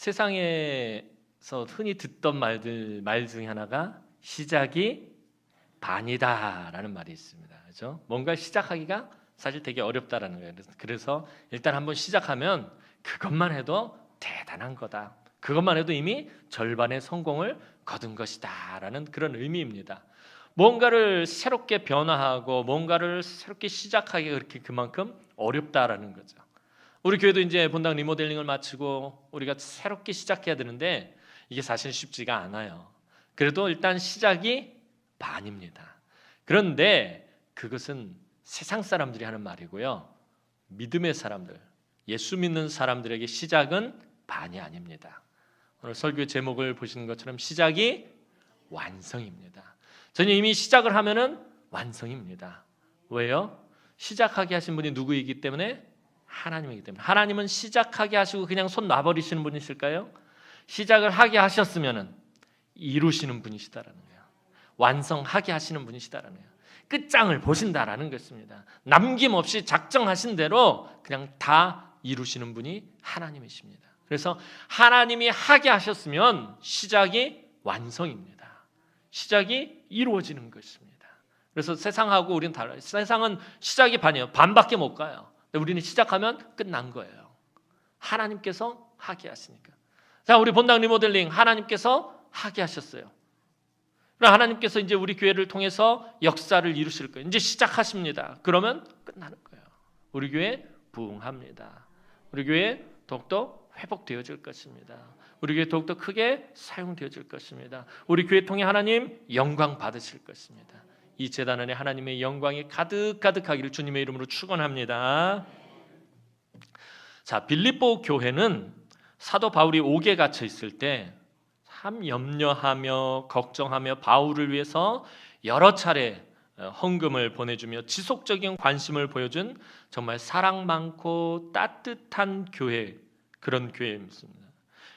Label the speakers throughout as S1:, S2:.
S1: 세상에서 흔히 듣던 말 중에 하나가 시작이 반이다라는 말이 있습니다. 그렇죠? 뭔가 시작하기가 사실 되게 어렵다라는 거예요. 그래서 일단 한번 시작하면 그것만 해도 대단한 거다. 그것만 해도 이미 절반의 성공을 거둔 것이다라는 그런 의미입니다. 뭔가를 새롭게 변화하고 뭔가를 새롭게 시작하기가 그렇게 그만큼 어렵다라는 거죠. 우리 교회도 이제 본당 리모델링을 마치고 우리가 새롭게 시작해야 되는데 이게 사실 쉽지가 않아요. 그래도 일단 시작이 반입니다. 그런데 그것은 세상 사람들이 하는 말이고요. 믿음의 사람들, 예수 믿는 사람들에게 시작은 반이 아닙니다. 오늘 설교 제목을 보시는 것처럼 시작이 완성입니다. 저는 이미 시작을 하면은 완성입니다. 왜요? 시작하게 하신 분이 누구이기 때문에? 하나님이기 때문에. 하나님은 시작하게 하시고 그냥 손 놔버리시는 분이실까요? 시작을 하게 하셨으면은 이루시는 분이시다라는 거예요. 완성하게 하시는 분이시다라는 거예요. 끝장을 보신다라는 것입니다. 남김없이 작정하신 대로 그냥 다 이루시는 분이 하나님이십니다. 그래서 하나님이 하게 하셨으면 시작이 완성입니다. 시작이 이루어지는 것입니다. 그래서 세상하고 우리는 달라요. 세상은 시작이 반이에요. 반밖에 못 가요. 근데 우리는 시작하면 끝난 거예요. 하나님께서 하게 하시니까. 자, 우리 본당 리모델링 하나님께서 하게 하셨어요. 하나님께서 이제 우리 교회를 통해서 역사를 이루실 거예요. 이제 시작하십니다. 그러면 끝나는 거예요. 우리 교회 부흥합니다. 우리 교회 더욱더 회복되어질 것입니다. 우리 교회 더욱더 크게 사용되어질 것입니다. 우리 교회 통해 하나님 영광 받으실 것입니다. 이 제단 안에 하나님의 영광이 가득가득하기를 주님의 이름으로 축원합니다. 자, 빌립보 교회는 사도 바울이 옥에 갇혀 있을 때 참 염려하며 걱정하며 바울을 위해서 여러 차례 헌금을 보내주며 지속적인 관심을 보여준 정말 사랑 많고 따뜻한 교회, 그런 교회입니다.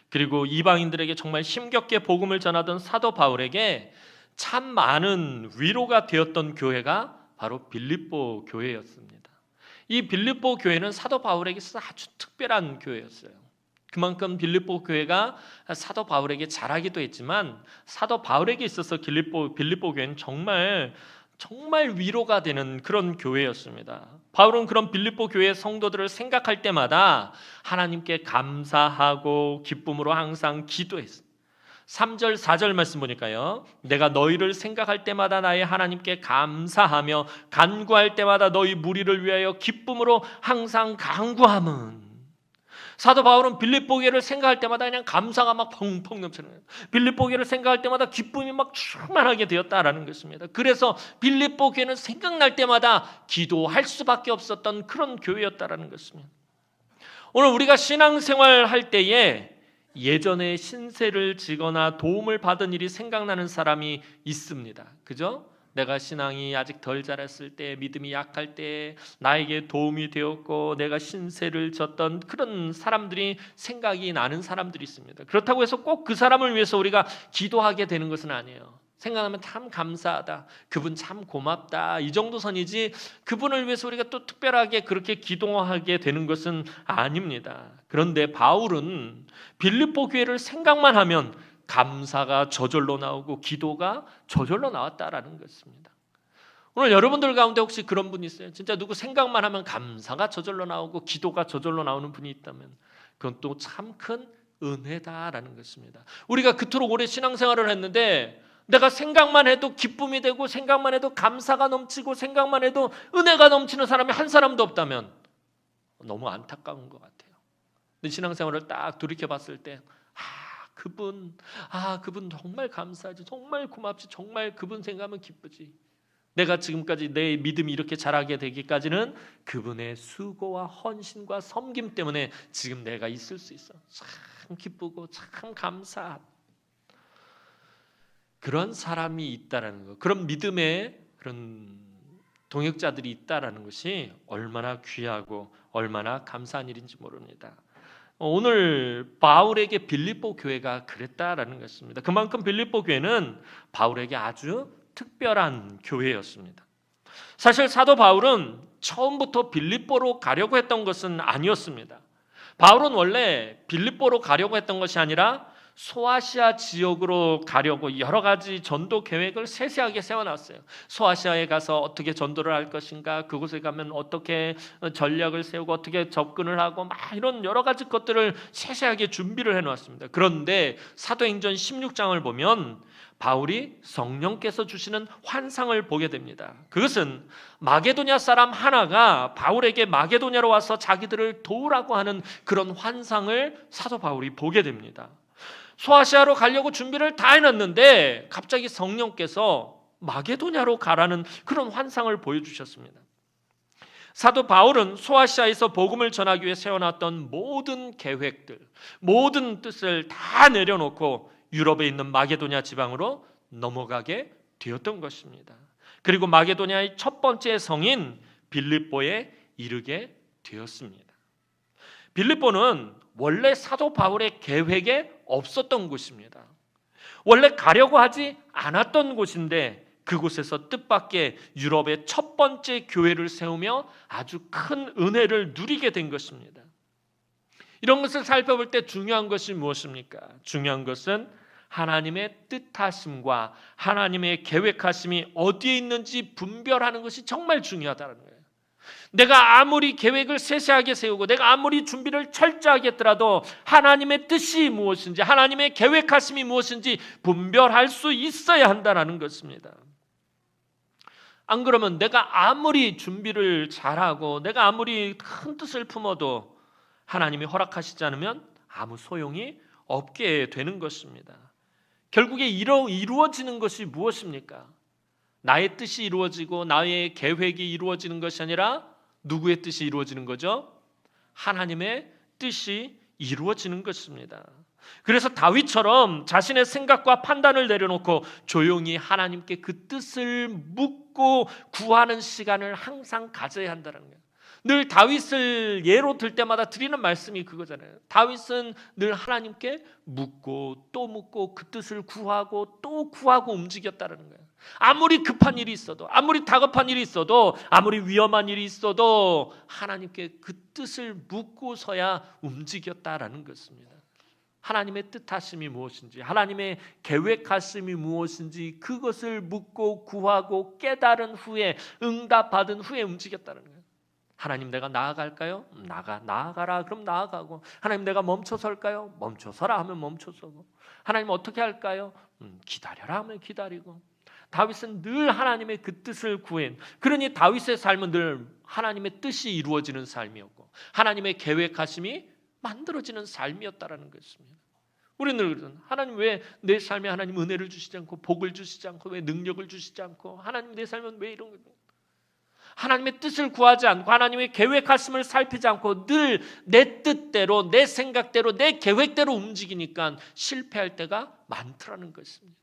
S1: 그리고 이방인들에게 정말 힘겹게 복음을 전하던 사도 바울에게 참 많은 위로가 되었던 교회가 바로 빌립보 교회였습니다. 이 빌립보 교회는 사도 바울에게 아주 특별한 교회였어요. 그만큼 빌립보 교회가 사도 바울에게 잘하기도 했지만 사도 바울에게 있어서 빌립보 교회는 정말 위로가 되는 그런 교회였습니다. 바울은 그런 빌립보 교회의 성도들을 생각할 때마다 하나님께 감사하고 기쁨으로 항상 기도했습니다. 3절 4절 말씀 보니까요. 내가 너희를 생각할 때마다 나의 하나님께 감사하며 간구할 때마다 너희 무리를 위하여 기쁨으로 항상 간구함은. 사도 바울은 빌립보 교회를 생각할 때마다 그냥 감사가 막 펑펑 넘치는 거예요. 빌립보 교회를 생각할 때마다 기쁨이 막 충만하게 되었다라는 것입니다. 그래서 빌립보 교회는 생각날 때마다 기도할 수밖에 없었던 그런 교회였다라는 것입니다. 오늘 우리가 신앙생활 할 때에 예전에 신세를 지거나 도움을 받은 일이 생각나는 사람이 있습니다. 그죠? 내가 신앙이 아직 덜 자랐을 때, 믿음이 약할 때 나에게 도움이 되었고 내가 신세를 졌던 그런 사람들이 생각이 나는 사람들이 있습니다. 그렇다고 해서 꼭 그 사람을 위해서 우리가 기도하게 되는 것은 아니에요. 생각하면 참 감사하다, 그분 참 고맙다, 이 정도 선이지 그분을 위해서 우리가 또 특별하게 그렇게 기도하게 되는 것은 아닙니다. 그런데 바울은 빌립보 교회를 생각만 하면 감사가 저절로 나오고 기도가 저절로 나왔다라는 것입니다. 오늘 여러분들 가운데 혹시 그런 분이 있어요? 진짜 누구 생각만 하면 감사가 저절로 나오고 기도가 저절로 나오는 분이 있다면 그건 또 참 큰 은혜다라는 것입니다. 우리가 그토록 오래 신앙생활을 했는데 내가 생각만 해도 기쁨이 되고 생각만 해도 감사가 넘치고 생각만 해도 은혜가 넘치는 사람이 한 사람도 없다면 너무 안타까운 것 같아요. 내 신앙생활을 딱 돌이켜봤을 때 그분 정말 감사하지, 정말 고맙지, 정말 그분 생각하면 기쁘지. 내가 지금까지 내 믿음이 이렇게 자라게 되기까지는 그분의 수고와 헌신과 섬김 때문에 지금 내가 있을 수 있어. 참 기쁘고 참 감사한 그런 사람이 있다라는 것, 그런 믿음의 그런 동역자들이 있다라는 것이 얼마나 귀하고 얼마나 감사한 일인지 모릅니다. 오늘 바울에게 빌립보 교회가 그랬다라는 것입니다. 그만큼 빌립보 교회는 바울에게 아주 특별한 교회였습니다. 사실 사도 바울은 처음부터 빌립보로 가려고 했던 것은 아니었습니다. 바울은 원래 빌립보로 가려고 했던 것이 아니라 소아시아 지역으로 가려고 여러 가지 전도 계획을 세세하게 세워놨어요. 소아시아에 가서 어떻게 전도를 할 것인가, 그곳에 가면 어떻게 전략을 세우고 어떻게 접근을 하고 막 이런 여러 가지 것들을 세세하게 준비를 해놓았습니다. 그런데 사도행전 16장을 보면 바울이 성령께서 주시는 환상을 보게 됩니다. 그것은 마게도냐 사람 하나가 바울에게 마게도냐로 와서 자기들을 도우라고 하는 그런 환상을 사도 바울이 보게 됩니다. 소아시아로 가려고 준비를 다 해놨는데 갑자기 성령께서 마게도냐로 가라는 그런 환상을 보여주셨습니다. 사도 바울은 소아시아에서 복음을 전하기 위해 세워놨던 모든 계획들, 모든 뜻을 다 내려놓고 유럽에 있는 마게도냐 지방으로 넘어가게 되었던 것입니다. 그리고 마게도냐의 첫 번째 성인 빌립보에 이르게 되었습니다. 빌립보는 원래 사도 바울의 계획에 없었던 곳입니다. 원래 가려고 하지 않았던 곳인데 그곳에서 뜻밖의 유럽의 첫 번째 교회를 세우며 아주 큰 은혜를 누리게 된 것입니다. 이런 것을 살펴볼 때 중요한 것이 무엇입니까? 중요한 것은 하나님의 뜻하심과 하나님의 계획하심이 어디에 있는지 분별하는 것이 정말 중요하다는 거예요. 내가 아무리 계획을 세세하게 세우고 내가 아무리 준비를 철저하게 했더라도 하나님의 뜻이 무엇인지 하나님의 계획하심이 무엇인지 분별할 수 있어야 한다는 것입니다. 안 그러면 내가 아무리 준비를 잘하고 내가 아무리 큰 뜻을 품어도 하나님이 허락하시지 않으면 아무 소용이 없게 되는 것입니다. 결국에 이루어지는 것이 무엇입니까? 나의 뜻이 이루어지고 나의 계획이 이루어지는 것이 아니라 누구의 뜻이 이루어지는 거죠? 하나님의 뜻이 이루어지는 것입니다. 그래서 다윗처럼 자신의 생각과 판단을 내려놓고 조용히 하나님께 그 뜻을 묻고 구하는 시간을 항상 가져야 한다는 거예요. 늘 다윗을 예로 들 때마다 드리는 말씀이 그거잖아요. 다윗은 늘 하나님께 묻고 또 묻고 그 뜻을 구하고 또 구하고 움직였다는 거예요. 아무리 급한 일이 있어도 아무리 다급한 일이 있어도 아무리 위험한 일이 있어도 하나님께 그 뜻을 묻고서야 움직였다라는 것입니다. 하나님의 뜻하심이 무엇인지 하나님의 계획하심이 무엇인지 그것을 묻고 구하고 깨달은 후에 응답받은 후에 움직였다는 거예요. 하나님 내가 나아갈까요? 나아가라. 그럼 나아가고. 하나님 내가 멈춰설까요? 멈춰서라 하면 멈춰서고. 하나님 어떻게 할까요? 기다려라 하면 기다리고. 다윗은 늘 하나님의 그 뜻을 구해. 그러니 다윗의 삶은 늘 하나님의 뜻이 이루어지는 삶이었고 하나님의 계획하심이 만들어지는 삶이었다라는 것입니다. 우리는 늘 하나님 왜 내 삶에 하나님 은혜를 주시지 않고 복을 주시지 않고 왜 능력을 주시지 않고 하나님 내 삶은 왜 이런 거예요? 하나님의 뜻을 구하지 않고 하나님의 계획하심을 살피지 않고 늘 내 뜻대로 내 생각대로 내 계획대로 움직이니까 실패할 때가 많더라는 것입니다.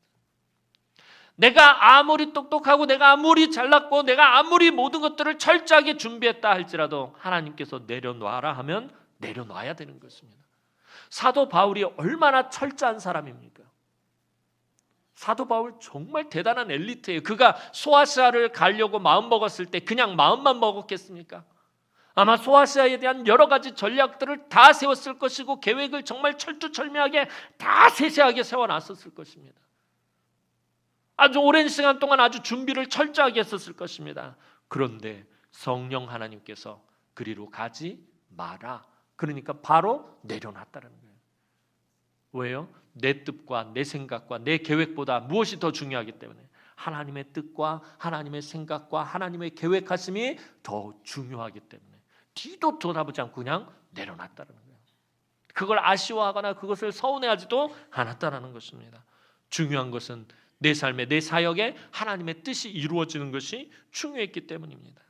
S1: 내가 아무리 똑똑하고 내가 아무리 잘났고 내가 아무리 모든 것들을 철저하게 준비했다 할지라도 하나님께서 내려놔라 하면 내려놔야 되는 것입니다. 사도 바울이 얼마나 철저한 사람입니까? 사도 바울 정말 대단한 엘리트예요. 그가 소아시아를 가려고 마음먹었을 때 그냥 마음만 먹었겠습니까? 아마 소아시아에 대한 여러 가지 전략들을 다 세웠을 것이고 계획을 정말 철두철미하게 다 세세하게 세워놨었을 것입니다. 아주 오랜 시간 동안 아주 준비를 철저하게 했었을 것입니다. 그런데 성령 하나님께서 그리로 가지 마라. 그러니까 바로 내려놨다는 거예요. 왜요? 내 뜻과 내 생각과 내 계획보다 무엇이 더 중요하기 때문에 하나님의 뜻과 하나님의 생각과 하나님의 계획하심이 더 중요하기 때문에 뒤도 돌아보지 않고 그냥 내려놨다는 거예요. 그걸 아쉬워하거나 그것을 서운해하지도 않았다는 것입니다. 중요한 것은 내 삶에 내 사역에 하나님의 뜻이 이루어지는 것이 중요했기 때문입니다.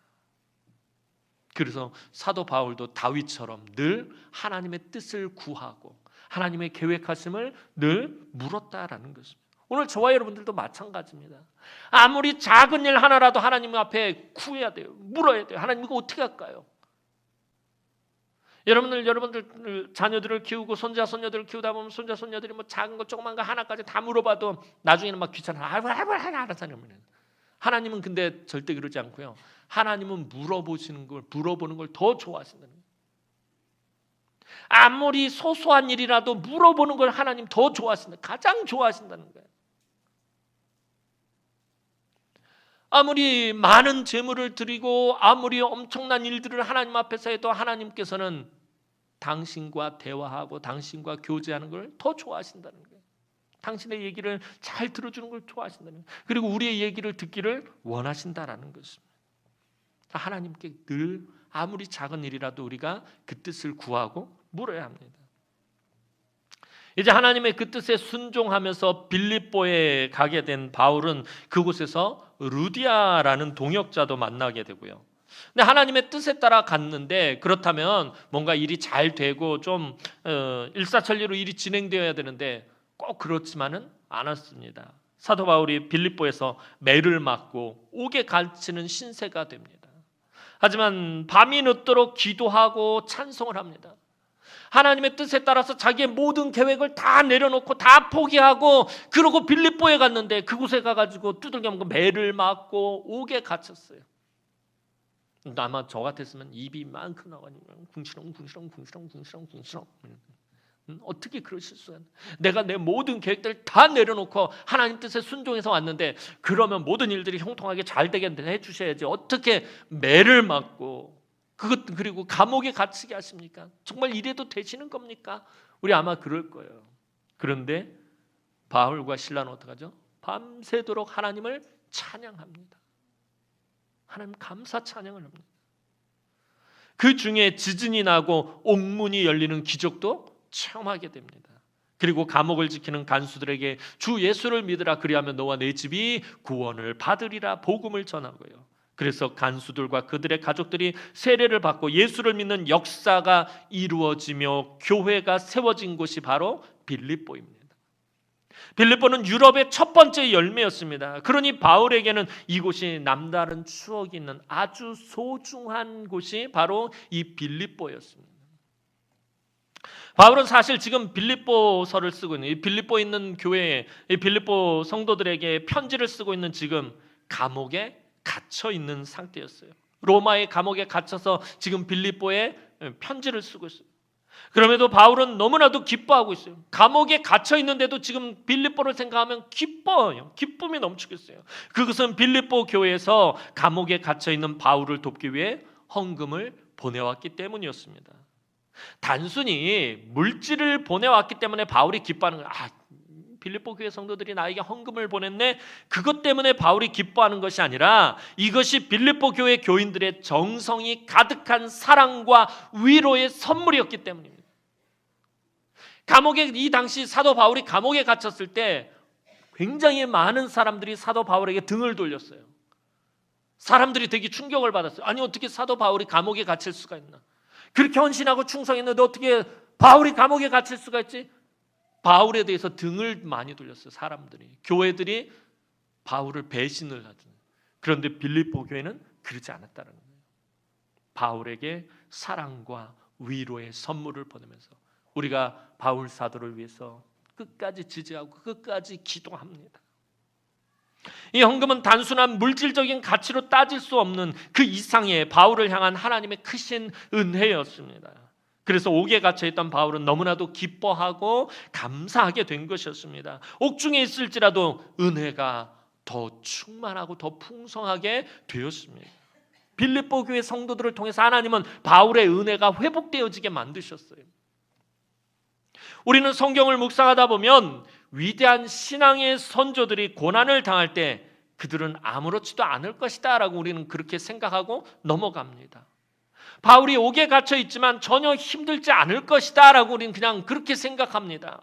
S1: 그래서 사도 바울도 다윗처럼 늘 하나님의 뜻을 구하고 하나님의 계획하심을 늘 물었다라는 것입니다. 오늘 저와 여러분들도 마찬가지입니다. 아무리 작은 일 하나라도 하나님 앞에 구해야 돼요. 물어야 돼요. 하나님 이거 어떻게 할까요? 여러분들 자녀들을 키우고 손자 손녀들을 키우다 보면 손자 손녀들이 뭐 작은 거 조그만 거 하나까지 다 물어봐도 나중에는 막 귀찮아. 알아서 하면 하나님은 근데 절대 그러지 않고요. 하나님은 물어보는 걸 더 좋아하신다는 거예요. 아무리 소소한 일이라도 물어보는 걸 하나님 더 좋아하신다. 가장 좋아하신다는 거예요. 아무리 많은 재물을 드리고 아무리 엄청난 일들을 하나님 앞에서 해도 하나님께서는 당신과 대화하고 당신과 교제하는 걸 더 좋아하신다는 거예요. 당신의 얘기를 잘 들어주는 걸 좋아하신다는 거예요. 그리고 우리의 얘기를 듣기를 원하신다라는 것입니다. 하나님께 늘 아무리 작은 일이라도 우리가 그 뜻을 구하고 물어야 합니다. 이제 하나님의 그 뜻에 순종하면서 빌립보에 가게 된 바울은 그곳에서 루디아라는 동역자도 만나게 되고요. 근데 하나님의 뜻에 따라 갔는데, 그렇다면 뭔가 일이 잘 되고 좀 일사천리로 일이 진행되어야 되는데 꼭 그렇지만은 않았습니다. 사도 바울이 빌립보에서 매를 맞고 옥에 갇히는 신세가 됩니다. 하지만 밤이 늦도록 기도하고 찬송을 합니다. 하나님의 뜻에 따라서 자기의 모든 계획을 다 내려놓고 다 포기하고 그러고 빌립보에 갔는데 그곳에 가가지고 두들겨 맞고 매를 맞고 옥에 갇혔어요. 아마 저 같았으면 입이 많고 나가니까 궁시렁 어떻게 그러실 수가 있나? 내가 내 모든 계획들을 다 내려놓고 하나님 뜻에 순종해서 왔는데 그러면 모든 일들이 형통하게 잘 되게 해주셔야지 어떻게 매를 맞고 그리고 감옥에 갇히게 하십니까? 정말 이래도 되시는 겁니까? 우리 아마 그럴 거예요. 그런데 바울과 실라는 어떡하죠? 밤새도록 하나님을 찬양합니다. 하나님 감사 찬양을 합니다. 그 중에 지진이 나고 옥문이 열리는 기적도 체험하게 됩니다. 그리고 감옥을 지키는 간수들에게 주 예수를 믿으라, 그리하면 너와 내 집이 구원을 받으리라 복음을 전하고요. 그래서 간수들과 그들의 가족들이 세례를 받고 예수를 믿는 역사가 이루어지며 교회가 세워진 곳이 바로 빌립보입니다. 빌립보는 유럽의 첫 번째 열매였습니다. 그러니 바울에게는 이곳이 남다른 추억이 있는 아주 소중한 곳이 바로 이 빌립보였습니다. 바울은 사실 지금 빌립보서를 쓰고 있는, 이 빌립보에 있는 교회에, 이 빌립보 성도들에게 편지를 쓰고 있는 지금 감옥에 갇혀 있는 상태였어요. 로마의 감옥에 갇혀서 지금 빌립보에 편지를 쓰고 있어요. 그럼에도 바울은 너무나도 기뻐하고 있어요. 감옥에 갇혀 있는데도 지금 빌립보를 생각하면 기뻐요. 기쁨이 넘치겠어요. 그것은 빌립보 교회에서 감옥에 갇혀 있는 바울을 돕기 위해 헌금을 보내왔기 때문이었습니다. 단순히 물질을 보내왔기 때문에 바울이 기뻐하는 거예요. 빌립보 교회 성도들이 나에게 헌금을 보냈네, 그것 때문에 바울이 기뻐하는 것이 아니라 이것이 빌립보 교회 교인들의 정성이 가득한 사랑과 위로의 선물이었기 때문입니다. 감옥에, 이 당시 사도 바울이 감옥에 갇혔을 때 굉장히 많은 사람들이 사도 바울에게 등을 돌렸어요. 사람들이 되게 충격을 받았어요. 아니 어떻게 사도 바울이 감옥에 갇힐 수가 있나? 그렇게 헌신하고 충성했는데 어떻게 바울이 감옥에 갇힐 수가 있지? 바울에 대해서 등을 많이 돌렸어요. 사람들이, 교회들이 바울을 배신을 하던. 그런데 빌립보 교회는 그러지 않았다는 거예요. 바울에게 사랑과 위로의 선물을 보내면서 우리가 바울 사도를 위해서 끝까지 지지하고 끝까지 기도합니다. 이 헌금은 단순한 물질적인 가치로 따질 수 없는 그 이상의 바울을 향한 하나님의 크신 은혜였습니다. 그래서 옥에 갇혀있던 바울은 너무나도 기뻐하고 감사하게 된 것이었습니다. 옥중에 있을지라도 은혜가 더 충만하고 더 풍성하게 되었습니다. 빌립보 교회 성도들을 통해서 하나님은 바울의 은혜가 회복되어지게 만드셨어요. 우리는 성경을 묵상하다 보면 위대한 신앙의 선조들이 고난을 당할 때 그들은 아무렇지도 않을 것이다 라고 우리는 그렇게 생각하고 넘어갑니다. 바울이 옥에 갇혀 있지만 전혀 힘들지 않을 것이다 라고 우리는 그냥 그렇게 생각합니다.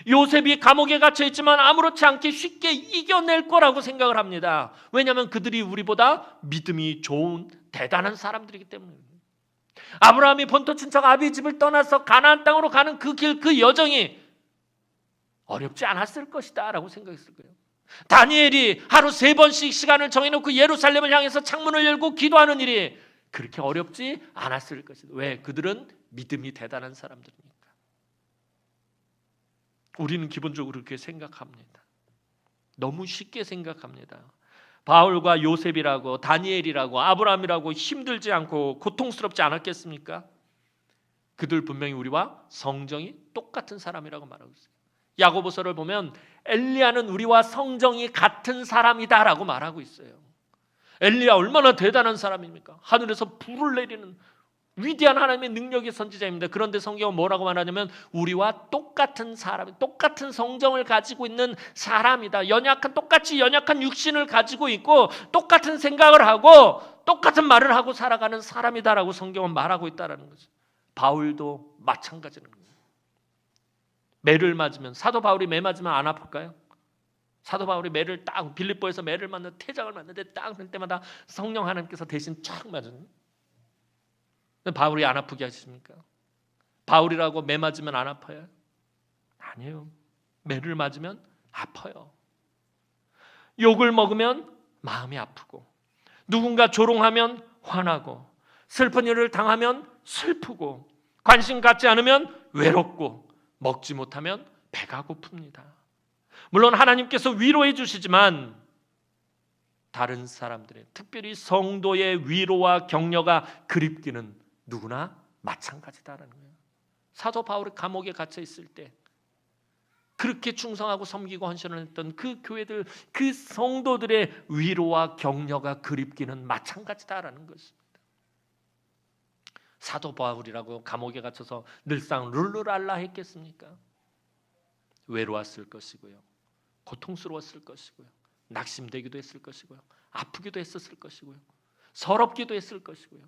S1: 요셉이 감옥에 갇혀 있지만 아무렇지 않게 쉽게 이겨낼 거라고 생각을 합니다. 왜냐하면 그들이 우리보다 믿음이 좋은 대단한 사람들이기 때문입니다. 아브라함이 본토 친척 아비 집을 떠나서 가나안 땅으로 가는 그 길, 그 여정이 어렵지 않았을 것이다 라고 생각했을 거예요. 다니엘이 하루 3번씩 시간을 정해놓고 예루살렘을 향해서 창문을 열고 기도하는 일이 그렇게 어렵지 않았을 것이다. 왜? 그들은 믿음이 대단한 사람들이니까. 우리는 기본적으로 그렇게 생각합니다. 너무 쉽게 생각합니다. 바울과 요셉이라고 다니엘이라고 아브라함이라고 힘들지 않고 고통스럽지 않았겠습니까? 그들 분명히 우리와 성정이 똑같은 사람이라고 말하고 있어요. 야고보서를 보면 엘리야는 우리와 성정이 같은 사람이다라고 말하고 있어요. 엘리야 얼마나 대단한 사람입니까? 하늘에서 불을 내리는 위대한 하나님의 능력의 선지자입니다. 그런데 성경은 뭐라고 말하냐면 우리와 똑같은 사람, 똑같은 성정을 가지고 있는 사람이다. 똑같이 연약한 육신을 가지고 있고 똑같은 생각을 하고 똑같은 말을 하고 살아가는 사람이다라고 성경은 말하고 있다는 거죠. 바울도 마찬가지라는 거예요. 매를 맞으면, 사도 바울이 매 맞으면 안 아플까요? 사도 바울이 매를 딱 빌립보에서 매를 맞는 태장을 맞는데 딱 그럴 때마다 성령 하나님께서 대신 쫙 맞으는. 바울이 안 아프게 하십니까? 바울이라고 매 맞으면 안 아파요? 아니에요. 매를 맞으면 아파요. 욕을 먹으면 마음이 아프고, 누군가 조롱하면 화나고, 슬픈 일을 당하면 슬프고, 관심 갖지 않으면 외롭고, 먹지 못하면 배가 고픕니다. 물론 하나님께서 위로해 주시지만 다른 사람들의, 특별히 성도의 위로와 격려가 그립기는 누구나 마찬가지다라는 거예요. 사도 바울이 감옥에 갇혀 있을 때 그렇게 충성하고 섬기고 헌신을 했던 그 교회들, 그 성도들의 위로와 격려가 그립기는 마찬가지다라는 것입니다. 사도 바울이라고 감옥에 갇혀서 늘상 룰루랄라 했겠습니까? 외로웠을 것이고요, 고통스러웠을 것이고요, 낙심되기도 했을 것이고요, 아프기도 했었을 것이고요, 서럽기도 했을 것이고요.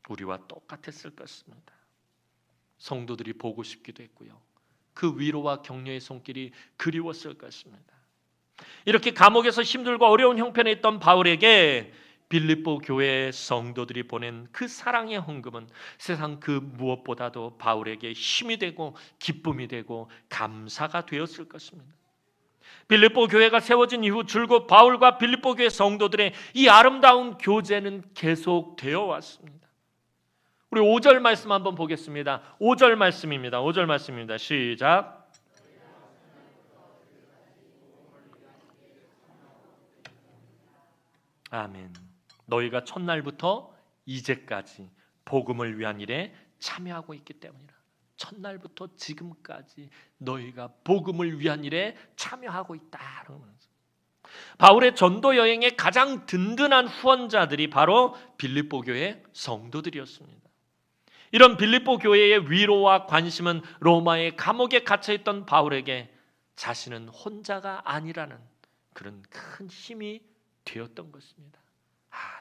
S1: 우리와 똑같았을 것입니다. 성도들이 보고 싶기도 했고요, 그 위로와 격려의 손길이 그리웠을 것입니다. 이렇게 감옥에서 힘들고 어려운 형편에 있던 바울에게 빌립보 교회의 성도들이 보낸 그 사랑의 헌금은 세상 그 무엇보다도 바울에게 힘이 되고 기쁨이 되고 감사가 되었을 것입니다. 빌립보 교회가 세워진 이후 줄곧 바울과 빌립보 교회 성도들의 이 아름다운 교제는 계속되어 왔습니다. 우리 5절 말씀 한번 보겠습니다. 5절 말씀입니다. 5절 말씀입니다. 시작. 아멘. 너희가 첫날부터 이제까지 복음을 위한 일에 참여하고 있기 때문이라. 첫날부터 지금까지 너희가 복음을 위한 일에 참여하고 있다라는 거죠. 바울의 전도 여행의 가장 든든한 후원자들이 바로 빌립보 교회 성도들이었습니다. 이런 빌립보 교회의 위로와 관심은 로마의 감옥에 갇혀있던 바울에게 자신은 혼자가 아니라는 그런 큰 힘이 되었던 것입니다.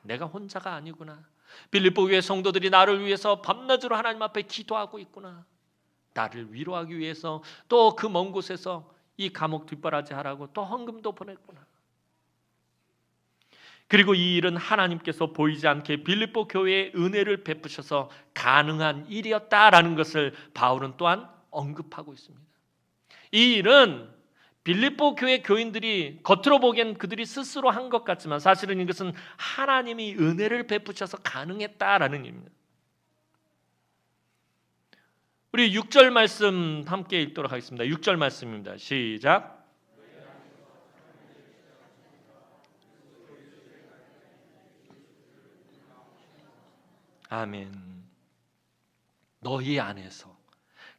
S1: 내가 혼자가 아니구나. 빌립보 교회 성도들이 나를 위해서 밤낮으로 하나님 앞에 기도하고 있구나. 나를 위로하기 위해서 또 그 먼 곳에서 이 감옥 뒷바라지 하라고 또 헌금도 보냈구나. 그리고 이 일은 하나님께서 보이지 않게 빌립보 교회에 은혜를 베푸셔서 가능한 일이었다라는 것을 바울은 또한 언급하고 있습니다. 이 일은 빌립보 교회 교인들이 겉으로 보기엔 그들이 스스로 한 것 같지만 사실은 이것은 하나님이 은혜를 베푸셔서 가능했다라는 일입니다. 우리 6절 말씀 함께 읽도록 하겠습니다. 6절 말씀입니다. 시작. 아멘. 너희 안에서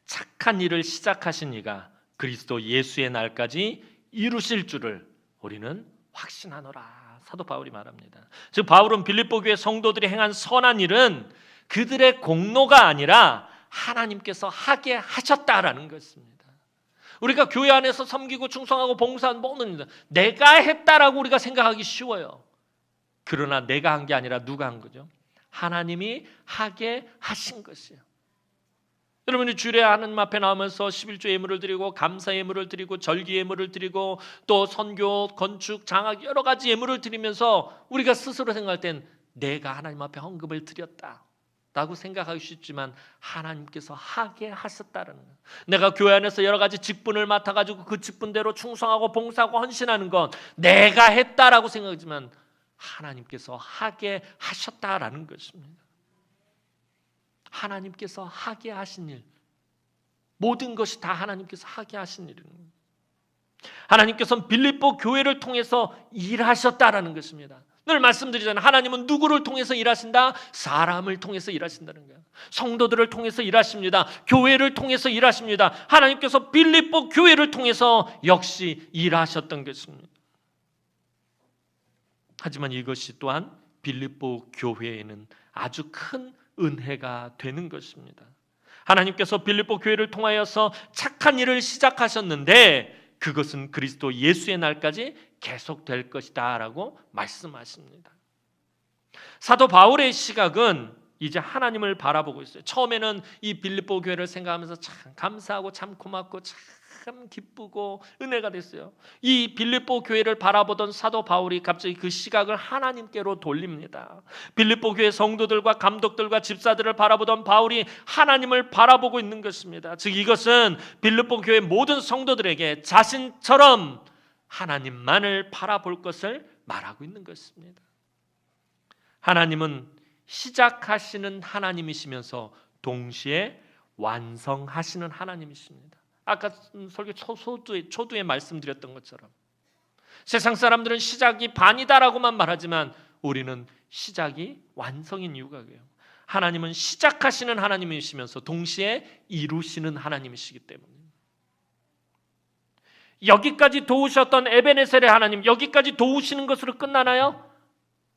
S1: 착한 일을 시작하신 이가 그리스도 예수의 날까지 이루실 줄을 우리는 확신하노라. 사도 바울이 말합니다. 즉 바울은 빌립보 교회 성도들이 행한 선한 일은 그들의 공로가 아니라 하나님께서 하게 하셨다라는 것입니다. 우리가 교회 안에서 섬기고 충성하고 봉사한 모든 내가 했다라고 우리가 생각하기 쉬워요. 그러나 내가 한 게 아니라 누가 한 거죠? 하나님이 하게 하신 것이에요. 여러분이 주일에 하나님 앞에 나오면서 11조 예물을 드리고 감사 예물을 드리고 절기 예물을 드리고 또 선교, 건축, 장학 여러 가지 예물을 드리면서 우리가 스스로 생각할 땐 내가 하나님 앞에 헌금을 드렸다라고 생각하기 쉽지만 하나님께서 하게 하셨다는 거예요. 내가 교회 안에서 여러 가지 직분을 맡아가지고 그 직분대로 충성하고 봉사하고 헌신하는 건 내가 했다라고 생각하지만 하나님께서 하게 하셨다라는 것입니다. 하나님께서 하게 하신 일, 모든 것이 다 하나님께서 하게 하신 일입니다. 하나님께서는 빌립보 교회를 통해서 일하셨다라는 것입니다. 늘 말씀드리잖아요. 하나님은 누구를 통해서 일하신다? 사람을 통해서 일하신다는 거예요. 성도들을 통해서 일하십니다. 교회를 통해서 일하십니다. 하나님께서 빌립보 교회를 통해서 역시 일하셨던 것입니다. 하지만 이것이 또한 빌립보 교회에는 아주 큰 은혜가 되는 것입니다. 하나님께서 빌립보 교회를 통하여서 착한 일을 시작하셨는데 그것은 그리스도 예수의 날까지 계속될 것이다 라고 말씀하십니다. 사도 바울의 시각은 이제 하나님을 바라보고 있어요. 처음에는 이 빌립보 교회를 생각하면서 참 감사하고 참 고맙고 참 기쁘고 은혜가 됐어요. 이 빌립보 교회를 바라보던 사도 바울이 갑자기 그 시각을 하나님께로 돌립니다. 빌립보 교회 성도들과 감독들과 집사들을 바라보던 바울이 하나님을 바라보고 있는 것입니다. 즉 이것은 빌립보 교회 모든 성도들에게 자신처럼 하나님만을 바라볼 것을 말하고 있는 것입니다. 하나님은 시작하시는 하나님이시면서 동시에 완성하시는 하나님이십니다. 아까 설교 초두에 말씀드렸던 것처럼 세상 사람들은 시작이 반이다라고만 말하지만 우리는 시작이 완성인 이유가 그래요. 하나님은 시작하시는 하나님이시면서 동시에 이루시는 하나님이시기 때문에 여기까지 도우셨던 에베네셀의 하나님, 여기까지 도우시는 것으로 끝나나요?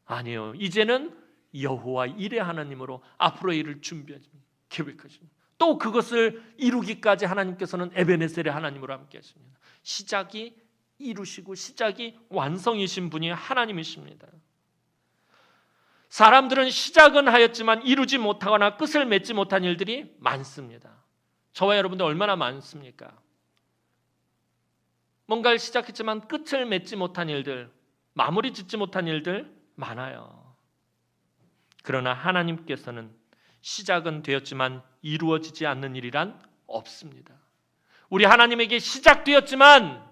S1: 아니요. 이제는 여호와 일의 하나님으로 앞으로의 일을 준비하십니다. 계획하십니다. 또 그것을 이루기까지 하나님께서는 에베네셀의 하나님으로 함께 하십니다. 시작이 이루시고 시작이 완성이신 분이 하나님이십니다. 사람들은 시작은 하였지만 이루지 못하거나 끝을 맺지 못한 일들이 많습니다. 저와 여러분들 얼마나 많습니까? 뭔가를 시작했지만 끝을 맺지 못한 일들, 마무리 짓지 못한 일들 많아요. 그러나 하나님께서는 시작은 되었지만 이루어지지 않는 일이란 없습니다. 우리 하나님에게 시작되었지만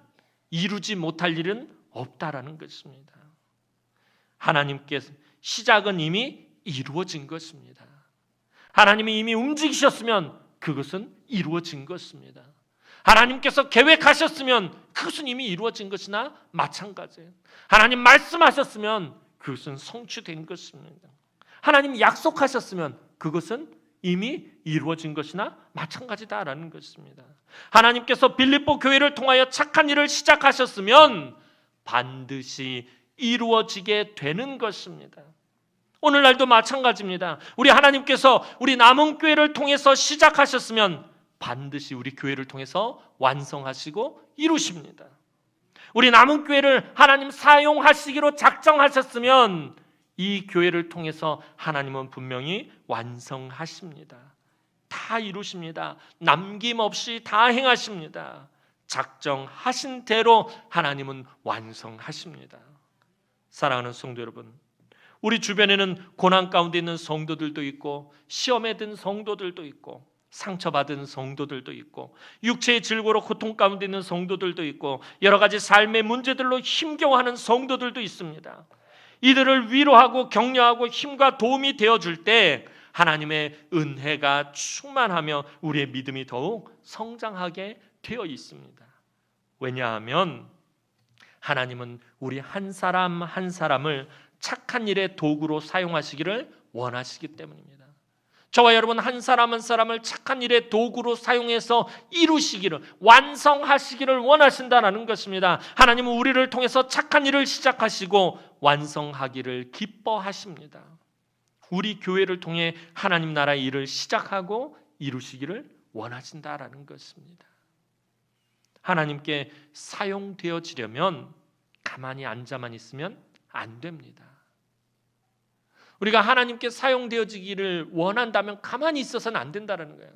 S1: 이루지 못할 일은 없다라는 것입니다. 하나님께서 시작은 이미 이루어진 것입니다. 하나님이 이미 움직이셨으면 그것은 이루어진 것입니다. 하나님께서 계획하셨으면 그것은 이미 이루어진 것이나 마찬가지예요. 하나님 말씀하셨으면 그것은 성취된 것입니다. 하나님 약속하셨으면 그것은 이미 이루어진 것이나 마찬가지다라는 것입니다. 하나님께서 빌립보 교회를 통하여 착한 일을 시작하셨으면 반드시 이루어지게 되는 것입니다. 오늘날도 마찬가지입니다. 우리 하나님께서 우리 남은 교회를 통해서 시작하셨으면 반드시 우리 교회를 통해서 완성하시고 이루십니다. 우리 남은 교회를 하나님 사용하시기로 작정하셨으면 이 교회를 통해서 하나님은 분명히 완성하십니다. 다 이루십니다. 남김없이 다 행하십니다. 작정하신 대로 하나님은 완성하십니다. 사랑하는 성도 여러분, 우리 주변에는 고난 가운데 있는 성도들도 있고 시험에 든 성도들도 있고 상처받은 성도들도 있고 육체의 질고로 고통 가운데 있는 성도들도 있고 여러 가지 삶의 문제들로 힘겨워하는 성도들도 있습니다. 이들을 위로하고 격려하고 힘과 도움이 되어줄 때 하나님의 은혜가 충만하며 우리의 믿음이 더욱 성장하게 되어 있습니다. 왜냐하면 하나님은 우리 한 사람 한 사람을 착한 일의 도구로 사용하시기를 원하시기 때문입니다. 저와 여러분 한 사람 한 사람을 착한 일의 도구로 사용해서 이루시기를, 완성하시기를 원하신다는 것입니다. 하나님은 우리를 통해서 착한 일을 시작하시고 완성하기를 기뻐하십니다. 우리 교회를 통해 하나님 나라의 일을 시작하고 이루시기를 원하신다라는 것입니다. 하나님께 사용되어지려면 가만히 앉아만 있으면 안 됩니다. 우리가 하나님께 사용되어지기를 원한다면 가만히 있어서는 안 된다는 거예요.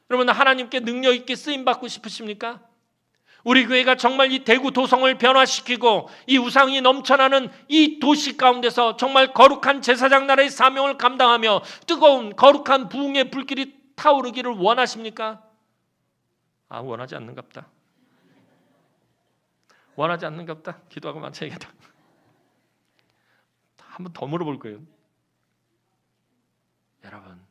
S1: 여러분 하나님께 능력 있게 쓰임 받고 싶으십니까? 우리 교회가 정말 이 대구 도성을 변화시키고 이 우상이 넘쳐나는 이 도시 가운데서 정말 거룩한 제사장 나라의 사명을 감당하며 뜨거운 거룩한 부흥의 불길이 타오르기를 원하십니까? 원하지 않는갑다. 원하지 않는갑다. 기도하고 마쳐야겠다. 한번 더 물어볼 거예요. 여러분,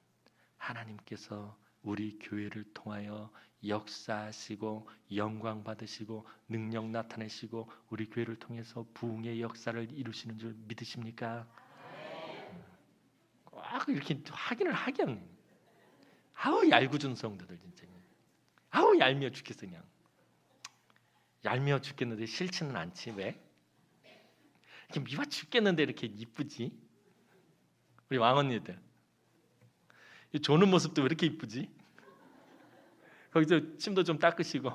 S1: 하나님께서 우리 교회를 통하여 역사하시고 영광 받으시고 능력 나타내시고 우리 교회를 통해서 부흥의 역사를 이루시는 줄 믿으십니까? 꼭 이렇게 확인을 하겠네. 아우 얄궂은 성도들 진짜. 아우 얄미워 죽겠어 그냥. 얄미워 죽겠는데 싫지는 않지 왜? 이렇게 미워 죽겠는데 이렇게 이쁘지? 우리 왕언니들 조는 모습도 왜 이렇게 이쁘지? 거기서 침도 좀 닦으시고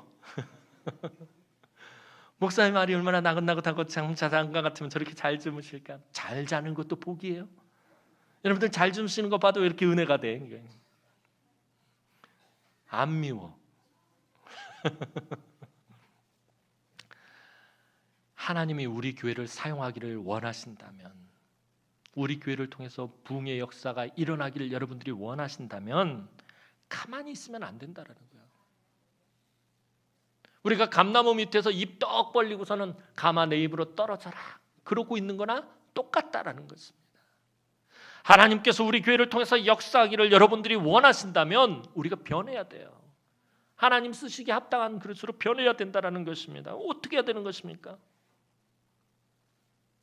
S1: 목사님 말이 얼마나 나긋나긋하고 참 자장가 같으면 저렇게 잘 주무실까? 잘 자는 것도 복이에요. 여러분들 잘 주무시는 거 봐도 왜 이렇게 은혜가 돼? 안 미워. 하나님이 우리 교회를 사용하기를 원하신다면, 우리 교회를 통해서 부흥의 역사가 일어나기를 여러분들이 원하신다면 가만히 있으면 안 된다라는 거예요. 우리가 감나무 밑에서 입 떡 벌리고서는 가마 내 입으로 떨어져라 그러고 있는 거나 똑같다라는 것입니다. 하나님께서 우리 교회를 통해서 역사하기를 여러분들이 원하신다면 우리가 변해야 돼요. 하나님 쓰시기에 합당한 그릇으로 변해야 된다라는 것입니다. 어떻게 해야 되는 것입니까?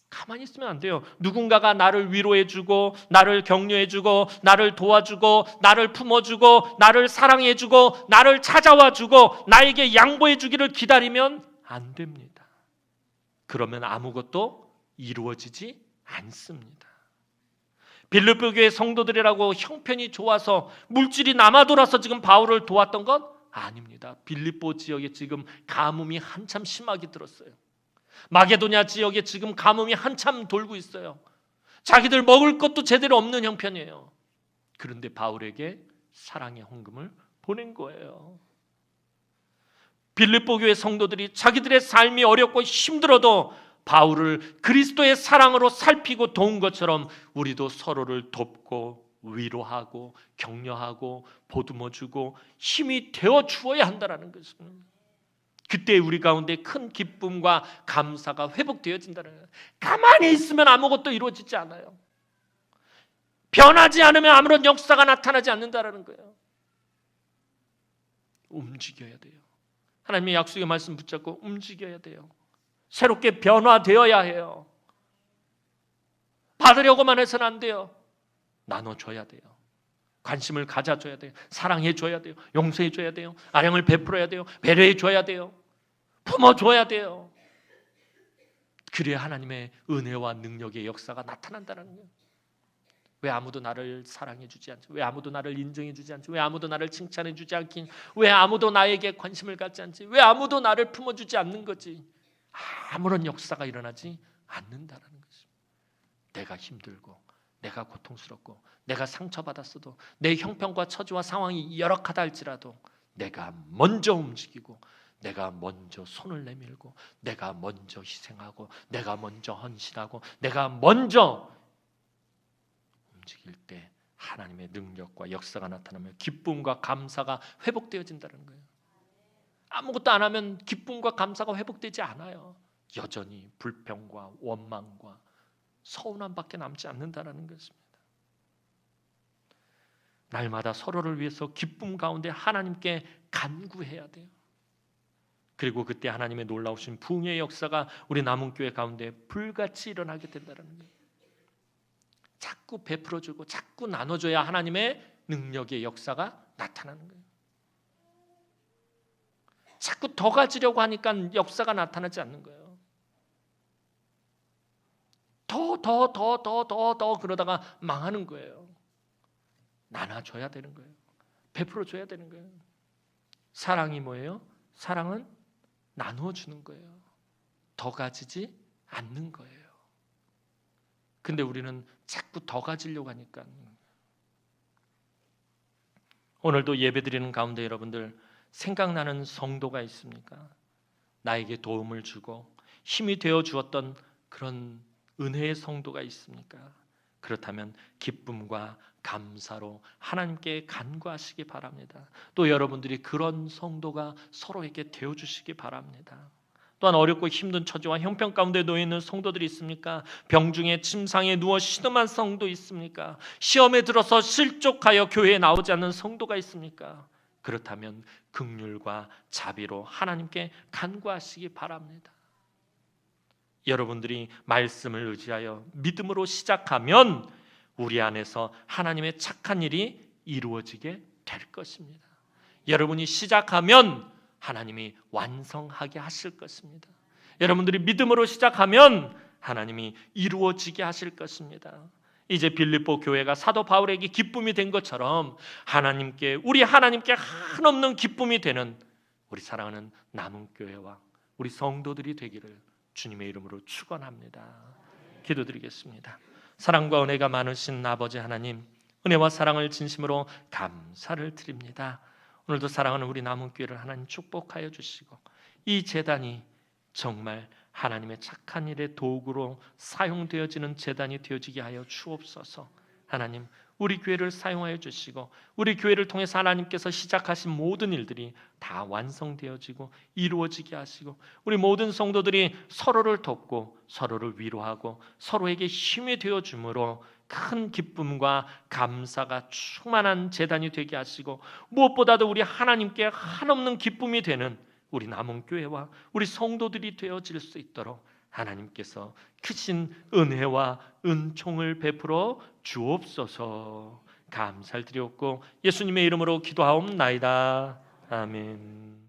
S1: 가만히 있으면 안 돼요. 누군가가 나를 위로해주고 나를 격려해주고 나를 도와주고 나를 품어주고 나를 사랑해주고 나를 찾아와주고 나에게 양보해주기를 기다리면 안 됩니다. 그러면 아무것도 이루어지지 않습니다. 빌립보 교회 성도들이라고 형편이 좋아서 물질이 남아돌아서 지금 바울을 도왔던 건 아닙니다. 빌립보 지역에 지금 가뭄이 한참 심하게 들었어요. 마게도냐 지역에 지금 가뭄이 한참 돌고 있어요. 자기들 먹을 것도 제대로 없는 형편이에요. 그런데 바울에게 사랑의 헌금을 보낸 거예요. 빌립보 교회 성도들이 자기들의 삶이 어렵고 힘들어도 바울을 그리스도의 사랑으로 살피고 도운 것처럼 우리도 서로를 돕고 위로하고 격려하고 보듬어주고 힘이 되어 주어야 한다는 것입니다. 그때 우리 가운데 큰 기쁨과 감사가 회복되어진다는 거예요. 가만히 있으면 아무것도 이루어지지 않아요. 변하지 않으면 아무런 역사가 나타나지 않는다는 거예요. 움직여야 돼요. 하나님의 약속의 말씀 붙잡고 움직여야 돼요. 새롭게 변화되어야 해요. 받으려고만 해서는 안 돼요. 나눠줘야 돼요. 관심을 가져줘야 돼요. 사랑해줘야 돼요. 용서해줘야 돼요. 아량을 베풀어야 돼요. 배려해줘야 돼요. 품어줘야 돼요. 그래야 하나님의 은혜와 능력의 역사가 나타난다는 거예요. 왜 아무도 나를 사랑해주지 않지? 왜 아무도 나를 인정해주지 않지? 왜 아무도 나를 칭찬해주지 않긴? 왜 아무도 나에게 관심을 갖지 않지? 왜 아무도 나를 품어주지 않는 거지? 아무런 역사가 일어나지 않는다는 것입니다. 내가 힘들고 내가 고통스럽고 내가 상처받았어도 내 형편과 처지와 상황이 열악하다 할지라도 내가 먼저 움직이고 내가 먼저 손을 내밀고 내가 먼저 희생하고 내가 먼저 헌신하고 내가 먼저 움직일 때 하나님의 능력과 역사가 나타나며 기쁨과 감사가 회복되어진다는 거예요. 아무것도 안 하면 기쁨과 감사가 회복되지 않아요. 여전히 불평과 원망과 서운함밖에 남지 않는다는 것입니다. 날마다 서로를 위해서 기쁨 가운데 하나님께 간구해야 돼요. 그리고 그때 하나님의 놀라우신 부흥의 역사가 우리 남은교회 가운데 불같이 일어나게 된다는 거예요. 자꾸 베풀어주고 자꾸 나눠줘야 하나님의 능력의 역사가 나타나는 거예요. 자꾸 더 가지려고 하니까 역사가 나타나지 않는 거예요. 더 그러다가 망하는 거예요. 나눠줘야 되는 거예요. 베풀어줘야 되는 거예요. 사랑이 뭐예요? 사랑은 나누어주는 거예요. 더 가지지 않는 거예요. 근데 우리는 자꾸 더 가지려고 하니까. 오늘도 예배드리는 가운데 여러분들 생각나는 성도가 있습니까? 나에게 도움을 주고 힘이 되어 주었던 그런 은혜의 성도가 있습니까? 그렇다면 기쁨과 감사로 하나님께 간구하시기 바랍니다. 또 여러분들이 그런 성도가 서로에게 되어주시기 바랍니다. 또한 어렵고 힘든 처지와 형편 가운데 놓여 있는 성도들이 있습니까? 병중에 침상에 누워 신음한 성도 있습니까? 시험에 들어서 실족하여 교회에 나오지 않는 성도가 있습니까? 그렇다면 긍휼과 자비로 하나님께 간구하시기 바랍니다. 여러분들이 말씀을 의지하여 믿음으로 시작하면 우리 안에서 하나님의 착한 일이 이루어지게 될 것입니다. 여러분이 시작하면 하나님이 완성하게 하실 것입니다. 여러분들이 믿음으로 시작하면 하나님이 이루어지게 하실 것입니다. 이제 빌립보 교회가 사도 바울에게 기쁨이 된 것처럼 우리 하나님께 한없는 기쁨이 되는 우리 사랑하는 남은 교회와 우리 성도들이 되기를 주님의 이름으로 축원합니다. 기도드리겠습니다. 사랑과 은혜가 많으신 아버지 하나님, 은혜와 사랑을 진심으로 감사를 드립니다. 오늘도 사랑하는 우리 남은 교회를 하나님 축복하여 주시고 이 제단이 정말 하나님의 착한 일의 도구로 사용되어지는 제단이 되어지게 하여 주옵소서. 하나님, 우리 교회를 사용하여 주시고 우리 교회를 통해서 하나님께서 시작하신 모든 일들이 다 완성되어지고 이루어지게 하시고 우리 모든 성도들이 서로를 돕고 서로를 위로하고 서로에게 힘이 되어줌으로 큰 기쁨과 감사가 충만한 제단이 되게 하시고 무엇보다도 우리 하나님께 한없는 기쁨이 되는 우리 남은 교회와 우리 성도들이 되어질 수 있도록 하나님께서 크신 은혜와 은총을 베풀어 주옵소서. 감사를 드리옵고 예수님의 이름으로 기도하옵나이다. 아멘.